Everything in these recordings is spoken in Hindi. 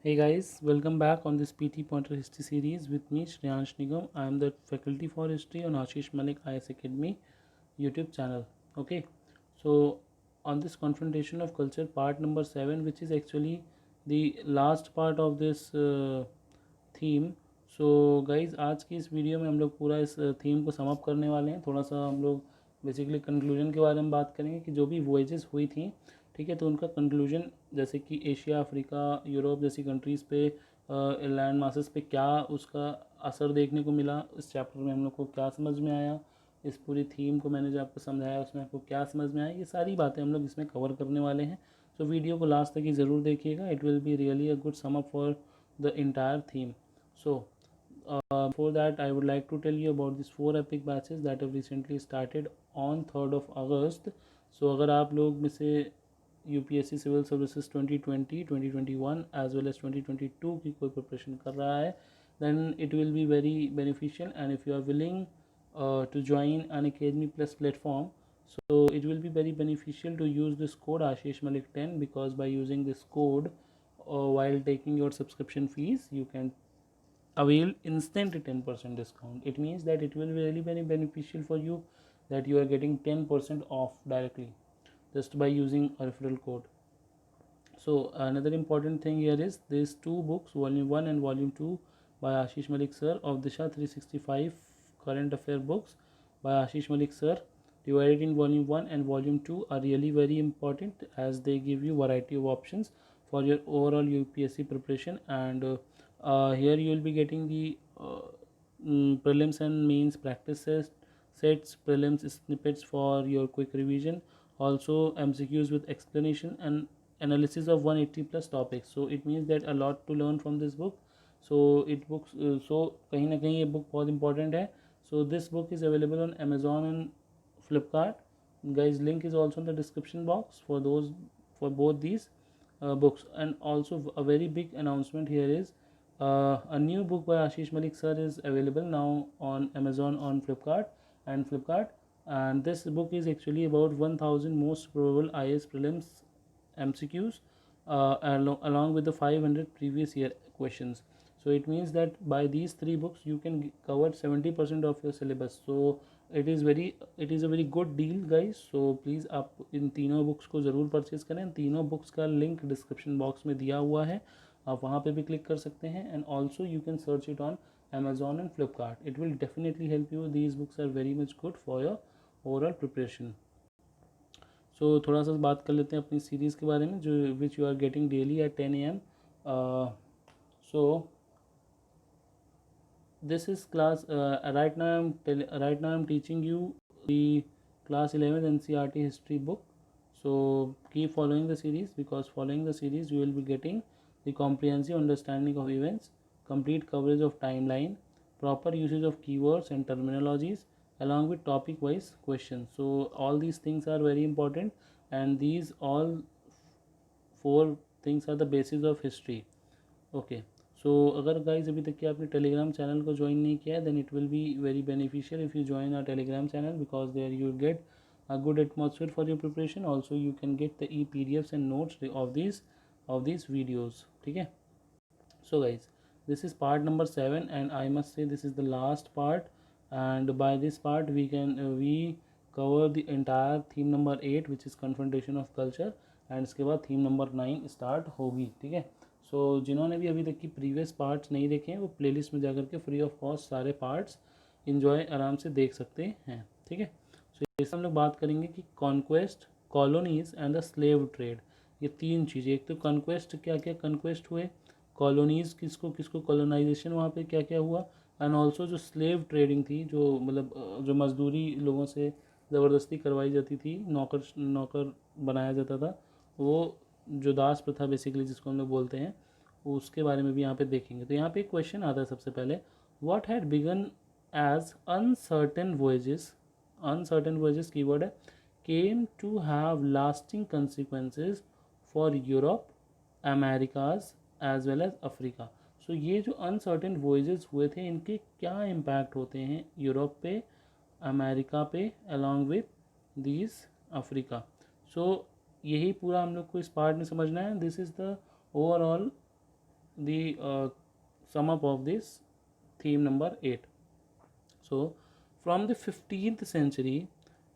Hey guys, welcome back on this PT Pointer History series with me Shreyansh Nigam. I am the faculty for history on Ashish Malik IS Academy YouTube channel. Okay, so on this confrontation of culture part number 7, which is actually the last part of this theme. So guys, आज की इस वीडियो में हम लोग पूरा इस थीम को समअप करने वाले हैं. थोड़ा सा हम लोग बेसिकली कंक्लूजन के बारे में बात करेंगे कि जो भी वॉयजेस हुई थी, ठीक है, तो उनका कंक्लूजन जैसे कि एशिया, अफ्रीका, यूरोप जैसी कंट्रीज़ पे लैंड मासेस पे क्या उसका असर देखने को मिला. इस चैप्टर में हम लोग को क्या समझ में आया, इस पूरी थीम को मैंने जो आपको समझाया उसमें आपको क्या समझ में आया, ये सारी बातें हम लोग इसमें कवर करने वाले हैं. तो वीडियो को लास्ट तक ही ज़रूर देखिएगा. It will be really a good sum up for the entire theme. So before that, I would like to tell you about these 4 epic batches that have recently started on 3rd of August. So अगर आप लोग में से UPSC civil services 2020, 2021 as well as 2022 की कोई प्रिपरेशन कर रहा है, then it will be very beneficial. And if you are willing to join an Academy Plus platform, so it will be very beneficial to use this code Ashish Malik 10, because by using this code while taking your subscription fees, you can avail instant 10% discount. It means that it will be really very beneficial for you, that you are getting 10% off directly just by using a referral code. So another important thing here is these 2 books, volume 1 and volume 2 by Ashish Malik sir, of Disha 365 current affair books by Ashish Malik sir, divided in volume 1 and volume 2, are really very important as they give you variety of options for your overall UPSC preparation. And here you will be getting the prelims and mains practice sets, prelims snippets for your quick revision, also MCQs with explanation and analysis of 180 plus topics. So it means that a lot to learn from this book. So it books so कहीं ना कहीं ये book बहुत important है. So this book is available on Amazon and Flipkart. Guys, link is also in the description box for both these books. And also a very big announcement here is a new book by Ashish Malik sir is available now on Amazon, on Flipkart. And this book is actually about 1000 most probable IAS prelims MCQs along with the 500 previous year questions. So it means that by these 3 books you can cover 70% of your syllabus. So it is a very good deal guys. So pleज़ आप इन तीनों बुक्स को ज़रूर परचेज़ करें. तीनों बुक्स का लिंक डिस्क्रिप्शन बॉक्स में दिया हुआ है, आप वहाँ पे भी क्लिक कर सकते हैं. And also you can search it on Amazon and Flipkart. It will definitely help you. These books are very much good for your overall preparation. सो थोड़ा सा बात कर लेते हैं अपनी सीरीज़ के बारे में, जो which you are getting daily at 10 AM. So this is class right now I'm teaching you the class 11th NCERT history book. So keep following the series, because following the series you will be getting the comprehensive understanding of events, complete coverage of timeline, proper usage of keywords and terminologies, along with topic wise questions. So all these things are very important, and these all 4 things are the basis of history. Okay. सो अगर गाइज अभी तक कि आपने टेलीग्राम चैनल को ज्वाइन नहीं किया है, then it will be very beneficial if you join our Telegram channel, because there you will get a good atmosphere for your preparation. Also you can get the e-PDFs and notes of these videos. ठीक है. So guys, this is part number 7 and I must say this is the last part, and by this part we cover the entire theme number 8, which is confrontation of culture. And इसके बाद थीम नंबर 9 स्टार्ट होगी. ठीक है. सो जिन्होंने भी अभी तक की प्रीवियस पार्ट्स नहीं देखे हैं, वो प्लेलिस्ट में जाकर के फ्री ऑफ कॉस्ट सारे पार्ट्स इन्जॉय आराम से देख सकते हैं. ठीक है. सो इससे हम लोग बात करेंगे कि conquest, colonies and the slave trade. ये 3 चीज़ें. एक तो कॉन्क्वेस्ट, क्या क्या कॉन्क्वेस्ट हुए, कॉलोनीज़ किसको किसको कॉलोनाइजेशन वहाँ पे क्या क्या हुआ, एंड ऑल्सो जो स्लेव ट्रेडिंग थी, जो मतलब जो मजदूरी लोगों से ज़बरदस्ती करवाई जाती थी, नौकर बनाया जाता था, वो जो दास प्रथा बेसिकली जिसको हम लोग बोलते हैं, उसके बारे में भी यहाँ पे देखेंगे. तो यहाँ पे एक क्वेश्चन आता है सबसे पहले, what had begun as uncertain voyages keyword है, came to have lasting consequences for Europe, Americas as well as Africa. So ये जो अनसर्टेन वॉयजेस हुए थे, इनके क्या इम्पैक्ट होते हैं यूरोप पे, अमेरिका पे, अलॉन्ग विथ दीज अफ्रीका. सो यही पूरा हम लोग को इस पार्ट में समझना है. This is the overall the sum up of this theme number 8. So, from the 15th century,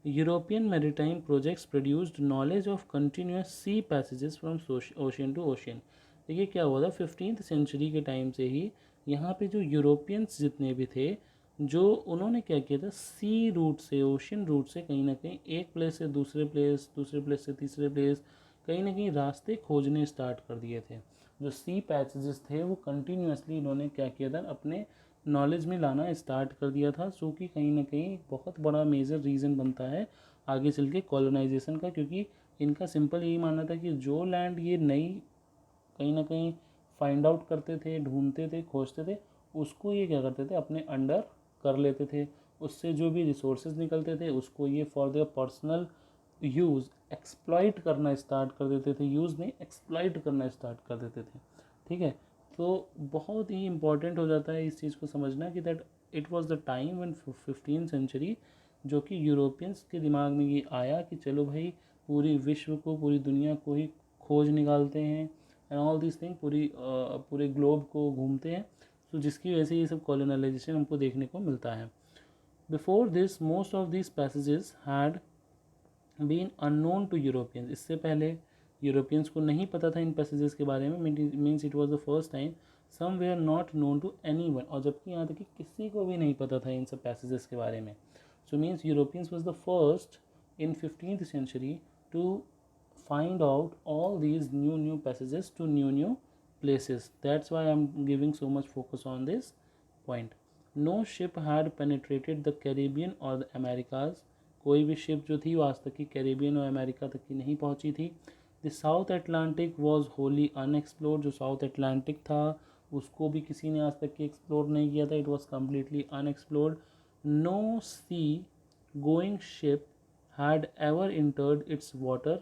European maritime projects produced knowledge of continuous sea passages from ocean to ocean. देखिए क्या हुआ था, 15th सेंचुरी के टाइम से ही यहाँ पे जो यूरोपियंस जितने भी थे, जो उन्होंने क्या किया था, सी रूट से, ओशन रूट से कहीं ना कहीं एक प्लेस से दूसरे प्लेस, दूसरे प्लेस से तीसरे प्लेस, कहीं ना कहीं रास्ते खोजने स्टार्ट कर दिए थे. जो सी पैसेजेस थे वो कंटिन्यूसली इन्होंने क्या किया था, अपने नॉलेज में लाना स्टार्ट कर दिया था, जो कि कहीं ना कहीं बहुत बड़ा मेजर रीज़न बनता है आगे चल के कॉलोनाइजेशन का. क्योंकि इनका सिंपल यही मानना था कि जो लैंड ये नई कहीं ना कहीं फाइंड आउट करते थे, ढूंढते थे, खोजते थे, उसको ये क्या करते थे, अपने अंडर कर लेते थे. उससे जो भी रिसोर्सेज निकलते थे उसको ये for their personal use exploit करना स्टार्ट कर देते थे. यूज़ नहीं, एक्सप्लॉइट करना स्टार्ट कर देते थे. ठीक है, तो बहुत ही इम्पॉर्टेंट हो जाता है इस चीज़ को समझना कि that it was the time when 15th century, जो कि यूरोपियंस के दिमाग में ये आया कि चलो भाई पूरी विश्व को, पूरी दुनिया को ही खोज निकालते हैं एंड ऑल दिस थिंग, पूरे ग्लोब को घूमते हैं. तो जिसकी वजह से ये सब कॉलोनाइजेशन हमको देखने को मिलता है. Before this most of this passages had been unknown to Europeans. इससे पहले यूरोपियंस को नहीं पता था इन पैसेजेस के बारे में. Means it was the first time some they are not known to any one. और जबकि यहाँ तक कि किसी को भी नहीं पता था इन सब पैसेजेस के बारे में. So means Europeans was the first in 15th century to find out all these new passages to new places. That's why I'm giving so much focus on this point. No ship had penetrated the Caribbean or the Americas. कोई भी शिप जो थी वो आज तक की कैरेबियन और अमेरिका तक की नहीं पहुंची थी. The south Atlantic was Holi unexplored. जो साउथ अटलांटिक था उसको भी किसी ने आज तक की एक्सप्लोर नहीं किया था. It was completely unexplored. No sea going ship had ever entered its water.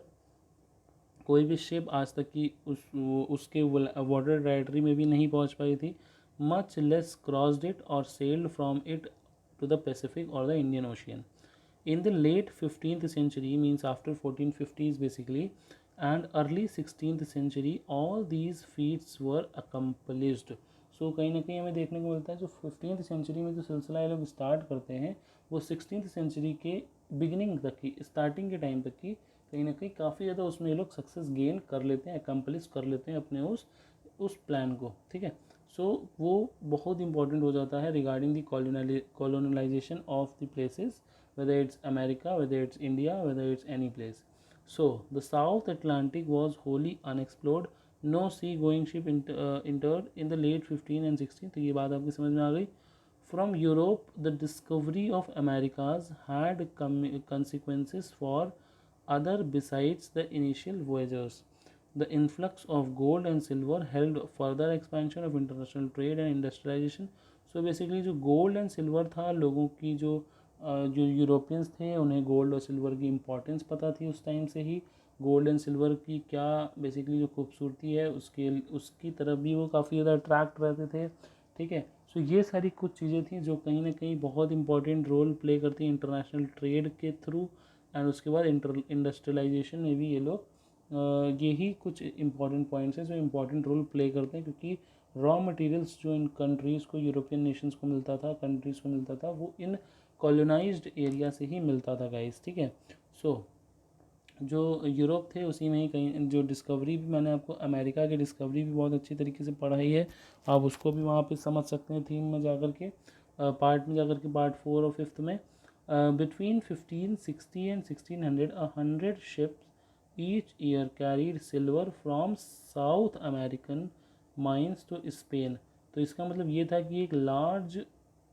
कोई भी शिप आज तक की उसके वाटर टेरिटरी में भी नहीं पहुंच पाई थी. मच लेस क्रॉस्ड इट और sailed from it to the Pacific or the Indian Ocean. In the late 15th century, means after 1450s basically, and early 16th century, all these feats were accomplished. So कहीं ना कहीं हमें देखने को मिलता है जो 15th सेंचुरी में जो सिलसिला ये लोग स्टार्ट करते हैं वो 16th सेंचुरी के बिगिनिंग तक की, स्टार्टिंग के टाइम तक की कहीं ना कहीं काफ़ी ज़्यादा उसमें ये लोग सक्सेस गेन कर लेते हैं, अकम्पलिश कर लेते हैं अपने उस प्लान को. ठीक है, सो वो बहुत इंपॉर्टेंट हो जाता है regarding the colonization of the places, whether it's America, whether it's India, whether it's any place. So the South Atlantic was wholly unexplored. No sea-going ship entered in the late 15 and 16. तो ये बात आपकी समझ में आ गई. From Europe, the discovery of Americas had consequences for other besides the initial voyagers. The influx of gold and silver helped further expansion of international trade and industrialization. So basically जो गोल्ड एंड सिल्वर था, लोगों की जो यूरोपियंस थे उन्हें गोल्ड और सिल्वर की इम्पोर्टेंस पता थी उस टाइम से ही. गोल्ड एंड सिल्वर की क्या बेसिकली जो खूबसूरती है उसकी तरफ भी वो काफ़ी ज़्यादा अट्रैक्ट रहते थे. ठीक है, सो ये सारी कुछ चीज़ें थी जो कहीं ना कहीं बहुत इंपॉर्टेंट रोल प्ले करती हैं इंटरनेशनल ट्रेड के थ्रू. एंड उसके बाद इंडस्ट्रियलाइजेशन में भी ये लोग यही कुछ इंपॉर्टेंट पॉइंट्स हैं जो इंपॉर्टेंट रोल प्ले करते हैं. क्योंकि रॉ मटेरियल्स जो इन कंट्रीज़ को, यूरोपियन नेशंस को मिलता था, कंट्रीज़ को मिलता था, वो इन कॉलोनाइज्ड एरिया से ही मिलता था गाइस. ठीक है, सो जो यूरोप थे उसी में ही कहीं जो डिस्कवरी भी मैंने आपको अमेरिका की डिस्कवरी भी बहुत अच्छी तरीके से पढ़ाई है. आप उसको भी वहाँ पे समझ सकते हैं थीम में जाकर के, पार्ट में जाकर के, पार्ट 4 और 5 में. Between 1560 and 1600, 100 ships each year carried silver from South American mines to Spain. तो इसका मतलब ये था कि एक लार्ज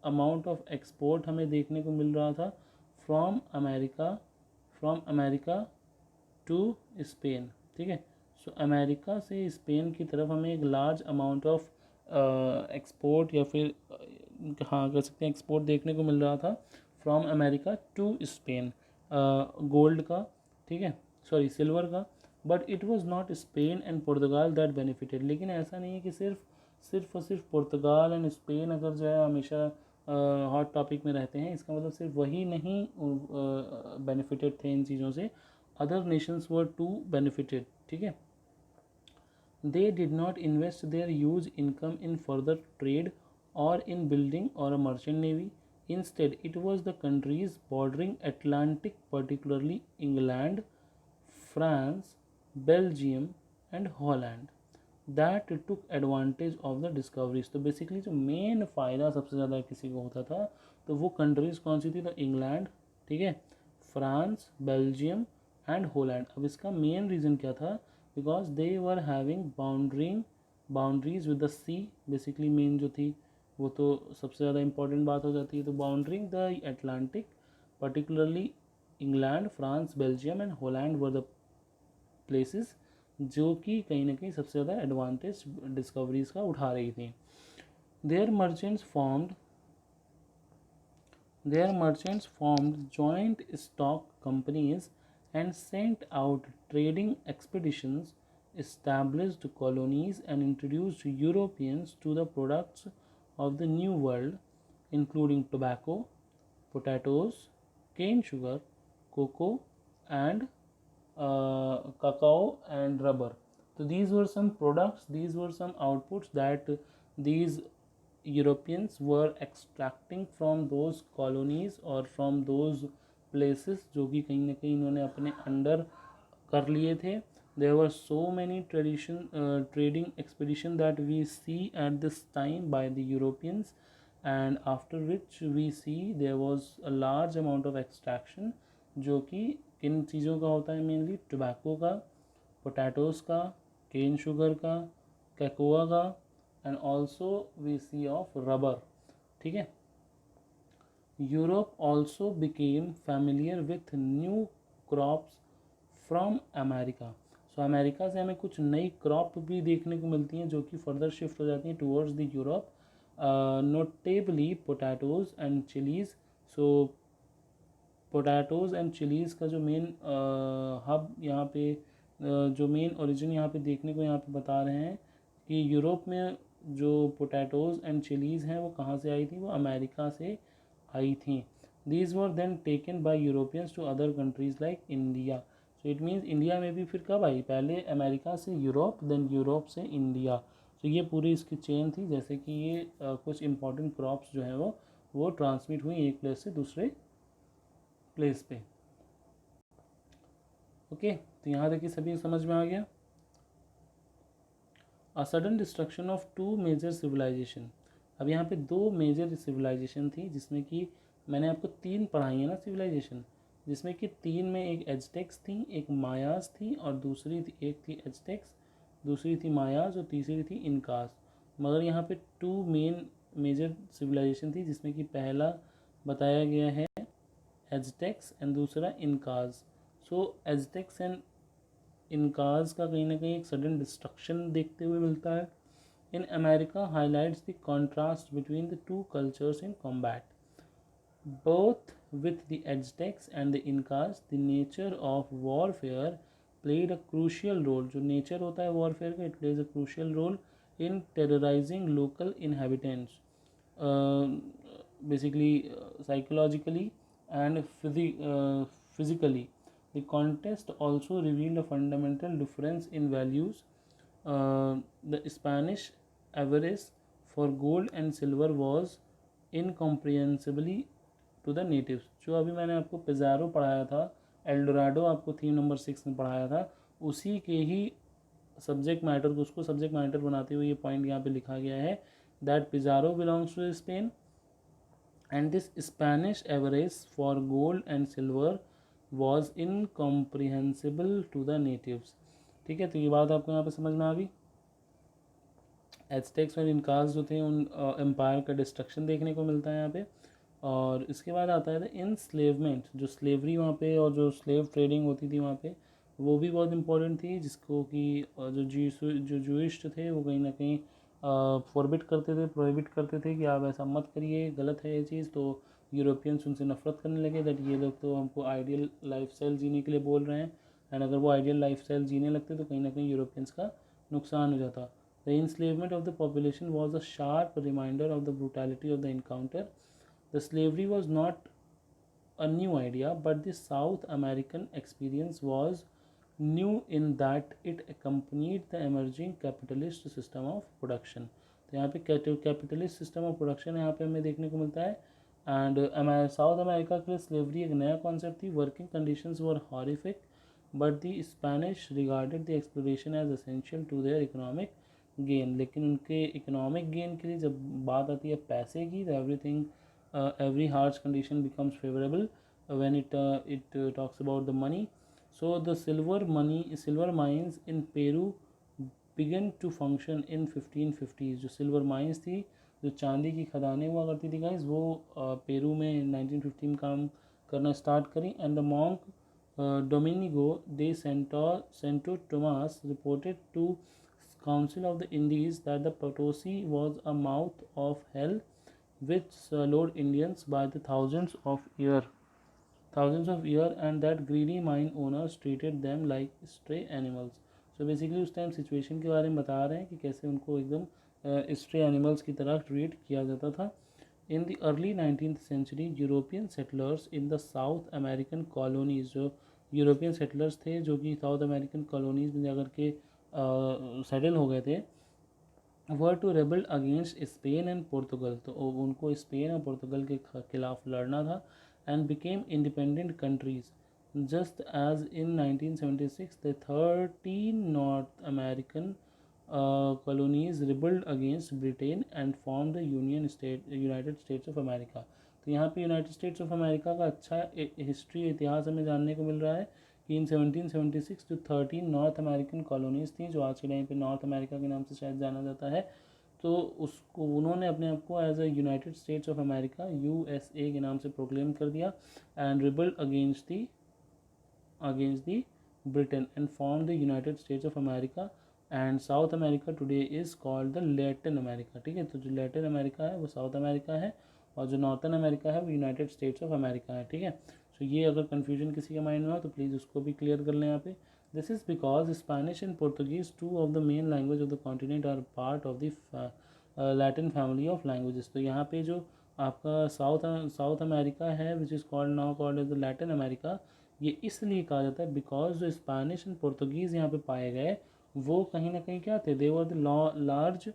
अमाउंट ऑफ एक्सपोर्ट हमें देखने को मिल रहा था फ्रॉम अमेरिका टू स्पेन. ठीक है, सो अमेरिका से स्पेन की तरफ हमें एक लार्ज अमाउंट ऑफ एक्सपोर्ट या फिर हाँ कह सकते हैं एक्सपोर्ट देखने को मिल रहा था from America to Spain, gold का. ठीक है, सॉरी सिल्वर का. But it was not Spain and Portugal that benefited. लेकिन ऐसा नहीं है कि सिर्फ और सिर्फ पुर्तगाल एंड स्पेन अगर जो है हमेशा हॉट टॉपिक में रहते हैं, इसका मतलब सिर्फ वही नहीं बेनिफिटेड थे इन चीज़ों से. Other nations were too benefited. ठीक है, They did not invest their huge income in further trade or in building or a merchant navy. Instead, it was the countries bordering Atlantic, particularly England, France, Belgium, and Holland, that took advantage of the discoveries. तो बेसिकली जो मेन फ़ायदा सबसे ज़्यादा किसी को होता था तो वो कंट्रीज़ कौन सी थी, तो इंग्लैंड, ठीक है, फ्रांस, बेल्जियम एंड होलैंड. अब इसका मेन रीज़न क्या था, because they were having boundaries with the sea. Basically main जो थी वो तो सबसे ज़्यादा इंपॉर्टेंट बात हो जाती है. तो bordering the Atlantic, particularly England, France, Belgium and Holland were the places जो कि कहीं ना कहीं सबसे ज़्यादा एडवांटेज डिस्कवरीज का उठा रही थी. Their merchants formed joint stock companies and sent out trading expeditions, established colonies, and introduced Europeans to the products of the New World, including tobacco, potatoes, cane sugar, cocoa, and cacao and rubber. So these were some products, these were some outputs that these Europeans were extracting from those colonies or from those places जो कि कहीं ना कहीं इन्होंने अपने अंडर कर लिए थे. There were so many trading expedition that we see at this time by the Europeans, and after which we see there was a large amount of extraction जो कि किन चीज़ों का होता है, मेनली टोबैको का, पोटैटोज़ का, केन शुगर का, कैकोआ का, and also we see of rubber. ठीक है. Europe also became familiar with new crops from America. So America से हमें कुछ नई क्रॉप भी देखने को मिलती हैं जो कि फर्दर शिफ्ट हो जाती हैं towards the Europe, notably potatoes and chillies. So potatoes and chillies का जो मेन हब यहाँ पे जो मेन ओरिजिन यहाँ पे देखने को यहाँ पे बता रहे हैं कि यूरोप में जो पोटैटोज़ एंड चिलीज़ हैं वो कहाँ से आई थी, वो अमेरिका से आई थी. These were then taken by Europeans to other countries like India. So it means India में भी फिर कब आई, पहले अमेरिका से यूरोप, देन यूरोप से इंडिया. तो ये पूरी इसकी चेन थी, जैसे कि ये कुछ इंपॉर्टेंट क्रॉप्स जो है वो ट्रांसमिट हुई एक प्लेस से दूसरे प्लेस पे. ओके, तो यहाँ तक कि सभी समझ में आ गया. A sudden destruction of two major civilization. अब यहाँ पे दो मेजर सिविलाइजेशन थी जिसमें कि मैंने आपको तीन पढ़ाई है ना सिविलाइजेशन, जिसमें कि तीन में एक एज़टेक्स थी, एक मायाज थी और दूसरी थी, एक थी एज़टेक्स, दूसरी थी मायाज और तीसरी थी इनकास. मगर यहाँ पे टू मेन मेजर सिविलाइजेशन थी जिसमें कि पहला बताया गया है एज़टेक्स एंड दूसरा इनकाज. सो एज़टेक्स एंड इनकाज का कहीं ना कहीं एक सडन डिस्ट्रक्शन देखते हुए मिलता है. In America highlights the contrast between the two cultures in combat. Both with the Aztecs and the Incas, the nature of warfare played a crucial role. जो nature होता है warfare का, it plays a crucial role in terrorizing local inhabitants, basically psychologically and physically. The contest also revealed a fundamental difference in values. The Spanish avarice for gold and silver was incomprehensibly to the natives. जो अभी मैंने आपको पिज़ारो पढ़ाया था, एल्डोराडो आपको थीम नंबर 6 में पढ़ाया था, उसी के ही सब्जेक्ट मैटर को उसको सब्जेक्ट मैटर बनाते हुए ये पॉइंट यहाँ पे लिखा गया है that Pizarro belongs to Spain and this Spanish avarice for gold and silver was incomprehensible to the natives. ठीक है, तो ये बात आपको यहाँ पे समझ में आ गई. एज़टेक्स और इनकास जो थे उन एम्पायर का डिस्ट्रक्शन देखने को मिलता है यहाँ पे. और इसके बाद आता है इनस्लेवमेंट, जो स्लेवरी वहाँ पे और जो स्लेव ट्रेडिंग होती थी वहाँ पे, वो भी बहुत इंपॉर्टेंट थी, जिसको कि जो जूइश थे वो कहीं ना कहीं फॉरबिट करते थे, प्रोहिबिट करते थे कि आप ऐसा मत करिए, गलत है ये चीज़. तो यूरोपियंस उनसे नफरत करने लगे दैट ये लोग तो हमको आइडियल लाइफस्टाइल जीने के लिए बोल रहे हैं, एंड अगर वो आइडियल लाइफस्टाइल जीने लगते तो कहीं ना कहीं यूरोपियंस का नुकसान हो जाता. The enslavement of the population was a sharp reminder of the brutality of the encounter. The slavery was not a new idea, but the South American experience was new in that it accompanied the emerging capitalist system of production. तो यहाँ पे कैपिटलिस्ट सिस्टम ऑफ प्रोडक्शन यहाँ पे हमें देखने को मिलता है। एंड साउथ अमेरिका के लिए स्लेवरी एक नया कॉन्सेप्ट थी। Working conditions were horrific but the Spanish regarded the exploration as essential to their economic gain. लेकिन उनके इकोनॉमिक गेन के लिए जब बात आती है पैसे की, तो everything every harsh condition becomes favorable when it talks about the money. So the silver mines in Peru began to function in 1550s। जो सिल्वर माइंस थी, जो चांदी की खदानें हुआ करती थी गाइस, वो पेरू में 1950 में काम करना स्टार्ट करी। And the monk Domingo de Santo Tomas reported to Council of the Indies that the Potosi was a mouth of hell which swallowed Indians by the thousands of year and that greedy mine owners treated them like stray animals। so basically उस टाइम सिचुएशन के बारे में बता रहे हैं कि कैसे उनको एकदम स्ट्रे एनिमल्स की तरह ट्रीट किया जाता था। In the early 19th century European settlers in the South American colonies, जो यूरोपियन सेटलर्स थे जो कि साउथ अमेरिकन कॉलोनीज में जाकर के सेटल हो गए थे, were to rebel against Spain and Portugal. तो उनको स्पेन और पोर्तुगल के खिलाफ लड़ना था। And became independent countries just as in 1976 the 13 North American colonies rebelled against Britain and form the United States of America. तो यहाँ पे यूनाइटेड स्टेट्स ऑफ अमेरिका का अच्छा हिस्ट्री इतिहास हमें जानने को मिल रहा है कि इन 1776 जो 13 नॉर्थ अमेरिकन कॉलोनीज़ थी, जो आज के टाइम पे नॉर्थ अमेरिका के नाम से शायद जाना जाता है, तो उसको उन्होंने अपने आप को as a United States of America USA के नाम से प्रोक्लेम कर दिया। And rebelled against the Britain and form the United States of America. And South America today is called the Latin America. ठीक है, तो जो लैटिन अमेरिका है वो साउथ अमेरिका है और जो नॉर्थन अमेरिका है वो यूनाइटेड स्टेट्स ऑफ अमेरिका है। ठीक है, तो ये अगर कन्फ्यूजन किसी के माइंड में हो तो प्लीज़ उसको भी क्लियर कर लें यहाँ पे। This is because Spanish and Portuguese, two of the main language of the continent, are part of the Latin family of languages. तो यहाँ पे जो आपका साउथ अमेरिका है which is called now called as the Latin America, ये इसलिए कहा जाता है बिकॉज जो स्पेनिश एंड पोर्तुगीज़ यहाँ पे पाए गए वो कहीं ना कहीं क्या थे, they were the large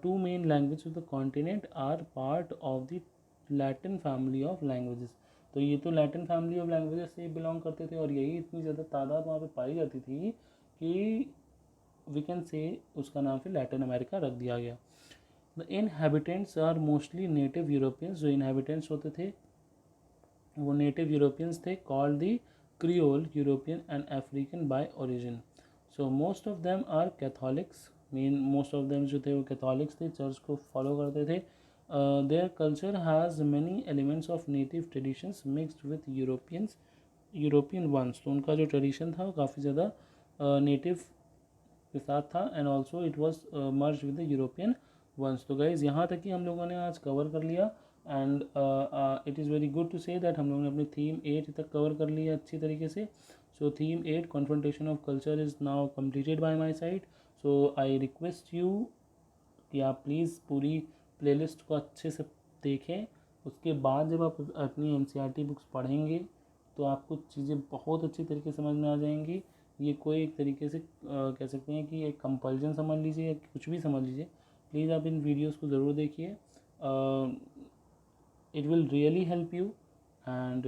two main language of the continent are part of the Latin family of languages. तो ये तो लैटिन फैमिली ऑफ लैंग्वेजेस से बिलोंग करते थे और यही इतनी ज़्यादा तादाद वहाँ पे पाई जाती थी कि वी कैन से उसका नाम फिर लैटिन अमेरिका रख दिया गया। The inhabitants are mostly native Europeans. जो इनहेबिटेंट्स होते थे वो नेटिव यूरोपियंस थे, called the Creole European and African by origin. So most of them are Catholics. Most of them जो थे वो कैथोलिक्स थे, चर्च को फॉलो करते थे। Their culture has many elements of native traditions mixed with European ones. तो उनका जो ट्रेडिशन था वो काफ़ी ज़्यादा नेटिव के साथ था and also it was merge with the European ones. तो गाइज़ यहाँ तक ही हम लोगों ने आज कवर कर लिया and it is very good to say that हम लोगों ने अपनी थीम 8 तक कवर कर लिया अच्छी तरीके से। So theme 8 confrontation of culture is now completed by my side. So I request you कि आप प्लीज़ पूरी प्लेलिस्ट को अच्छे से देखें। उसके बाद जब आप अपनी NCERT बुक्स पढ़ेंगे तो आपको चीज़ें बहुत अच्छी तरीके से समझ में आ जाएंगी। ये कोई एक तरीके से कह सकते हैं कि एक कंपल्जन समझ लीजिए या कुछ भी समझ लीजिए। प्लीज़ आप इन वीडियोस को ज़रूर देखिए, it will really help you. And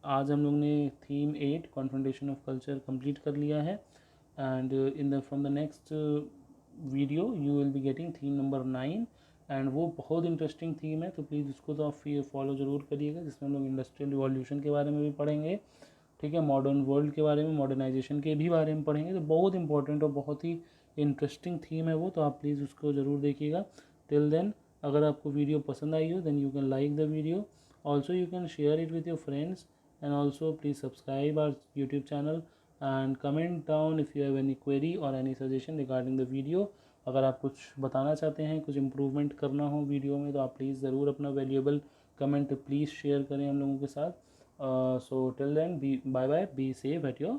आज हम लोग ने theme 8 confrontation of culture complete कर लिया है and from the next video you will be getting theme number 9 and वो बहुत इंटरेस्टिंग थीम है, तो प्लीज़ उसको तो आप फॉलो ज़रूर करिएगा, जिसमें हम लोग इंडस्ट्रियल रिवॉल्यूशन के बारे में भी पढ़ेंगे। ठीक है, मॉडर्न वर्ल्ड के बारे में, मॉडर्नाइजेशन के भी बारे में पढ़ेंगे। तो बहुत इंपॉर्टेंट और बहुत ही इंटरेस्टिंग थीम है वो, तो आप प्लीज़ उसको ज़रूर देखिएगा। टिल देन अगर आपको वीडियो पसंद आई हो then you can like the video, also you can share it with your friends and also please subscribe our YouTube channel and comment down if you have any query और any suggestion regarding the video. अगर आप कुछ बताना चाहते हैं, कुछ इम्प्रूवमेंट करना हो वीडियो में, तो आप प्लीज़ ज़रूर अपना वैल्यूएबल कमेंट प्लीज़ शेयर करें हम लोगों के साथ। So till then, bye bye, be safe at your